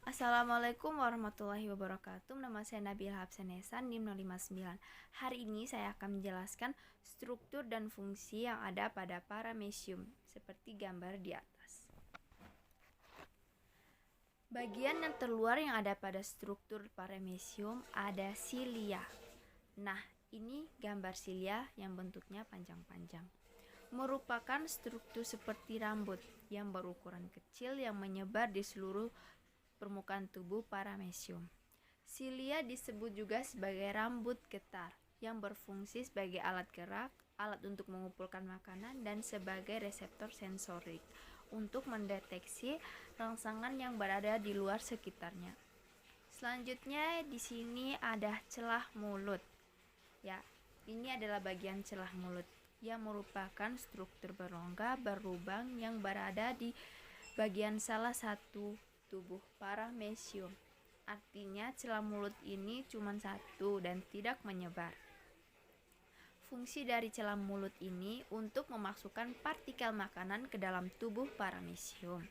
Assalamualaikum warahmatullahi wabarakatuh. Nama saya Nabila Hapsanesa, NIM 059. Hari ini saya akan menjelaskan struktur dan fungsi yang ada pada paramecium seperti gambar di atas. Bagian yang terluar yang ada pada struktur paramecium ada silia. Nah, ini gambar silia yang bentuknya panjang-panjang. Merupakan struktur seperti rambut yang berukuran kecil yang menyebar di seluruh permukaan tubuh paramecium. Silia disebut juga sebagai rambut getar yang berfungsi sebagai alat gerak, alat untuk mengumpulkan makanan, dan sebagai reseptor sensorik untuk mendeteksi rangsangan yang berada di luar sekitarnya. Selanjutnya di sini ada celah mulut. Ya, ini adalah bagian celah mulut yang merupakan struktur berongga berlubang yang berada di bagian salah satu tubuh paramecium. Artinya celah mulut ini cuma satu dan tidak menyebar. Fungsi dari celah mulut ini untuk memasukkan partikel makanan ke dalam tubuh paramecium.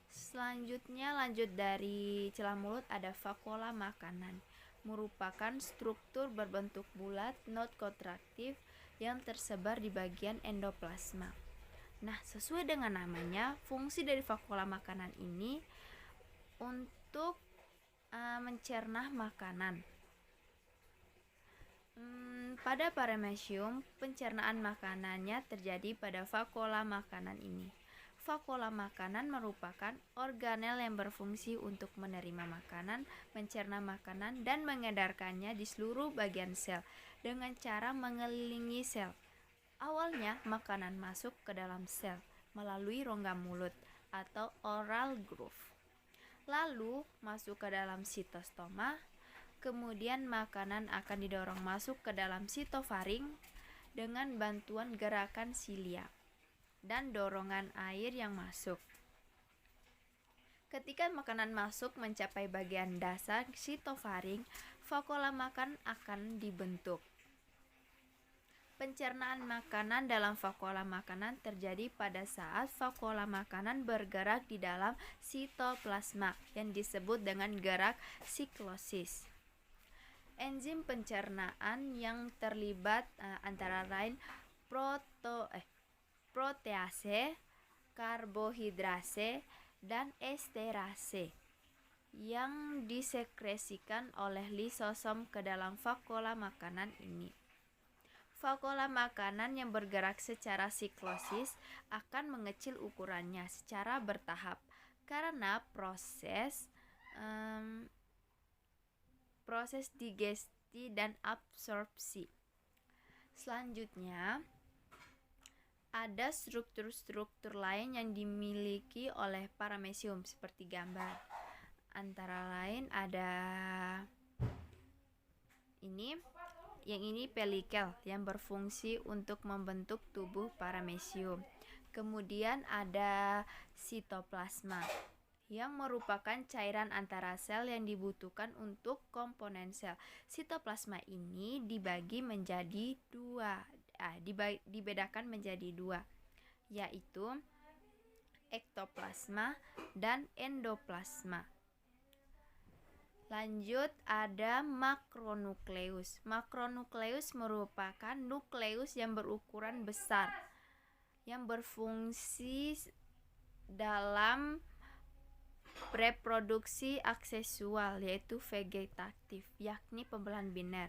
Selanjutnya lanjut dari celah mulut ada vakuola makanan, merupakan struktur berbentuk bulat not kontraktif yang tersebar di bagian endoplasma. Nah, sesuai dengan namanya, fungsi dari vakuola makanan ini untuk mencerna makanan. Pada paramecium, pencernaan makanannya terjadi pada vakuola makanan ini. Vakuola makanan merupakan organel yang berfungsi untuk menerima makanan, mencerna makanan, dan mengedarkannya di seluruh bagian sel dengan cara mengelilingi sel. Awalnya, makanan masuk ke dalam sel melalui rongga mulut atau oral groove. Lalu masuk ke dalam sitostoma, kemudian makanan akan didorong masuk ke dalam sitofaring dengan bantuan gerakan silia dan dorongan air yang masuk. Ketika makanan masuk mencapai bagian dasar sitofaring, vakuola makan akan dibentuk. Pencernaan makanan dalam vakuola makanan terjadi pada saat vakuola makanan bergerak di dalam sitoplasma yang disebut dengan gerak siklosis. Enzim pencernaan yang terlibat antara lain protease, karbohidrase, dan esterase yang disekresikan oleh lisosom ke dalam vakuola makanan ini. Vakuola makanan yang bergerak secara siklosis akan mengecil ukurannya secara bertahap karena proses digesti dan absorpsi. Selanjutnya, ada struktur-struktur lain yang dimiliki oleh paramecium seperti gambar. Antara lain ada ini pelikel yang berfungsi untuk membentuk tubuh paramecium. Kemudian ada sitoplasma yang merupakan cairan antara sel yang dibutuhkan untuk komponen sel. Sitoplasma ini dibedakan menjadi dua, yaitu ektoplasma dan endoplasma. Lanjut ada makronukleus. Makronukleus merupakan nukleus yang berukuran besar yang berfungsi dalam reproduksi aksesual yaitu vegetatif, yakni pembelahan biner,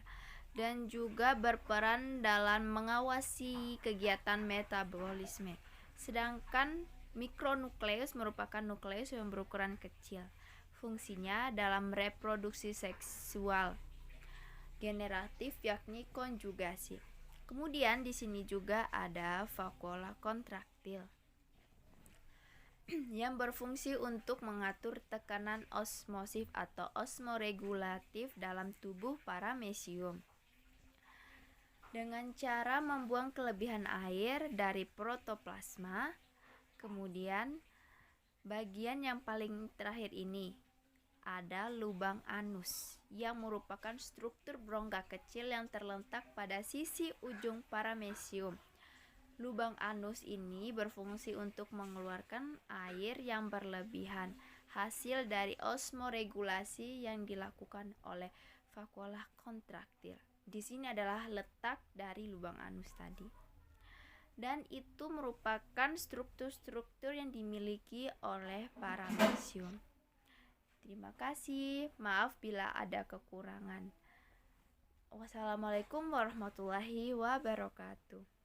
dan juga berperan dalam mengawasi kegiatan metabolisme. Sedangkan mikronukleus merupakan nukleus yang berukuran kecil. Fungsinya dalam reproduksi seksual generatif yakni konjugasi. Kemudian di sini juga ada vakuola kontraktil yang berfungsi untuk mengatur tekanan osmosis atau osmoregulatif dalam tubuh paramecium dengan cara membuang kelebihan air dari protoplasma. Kemudian bagian yang paling terakhir ini ada lubang anus yang merupakan struktur berongga kecil yang terletak pada sisi ujung paramecium. Lubang anus ini berfungsi untuk mengeluarkan air yang berlebihan hasil dari osmoregulasi yang dilakukan oleh vakuola kontraktil. Di sini adalah letak dari lubang anus tadi. Dan itu merupakan struktur-struktur yang dimiliki oleh paramecium. Terima kasih. Maaf bila ada kekurangan. Wassalamualaikum warahmatullahi wabarakatuh.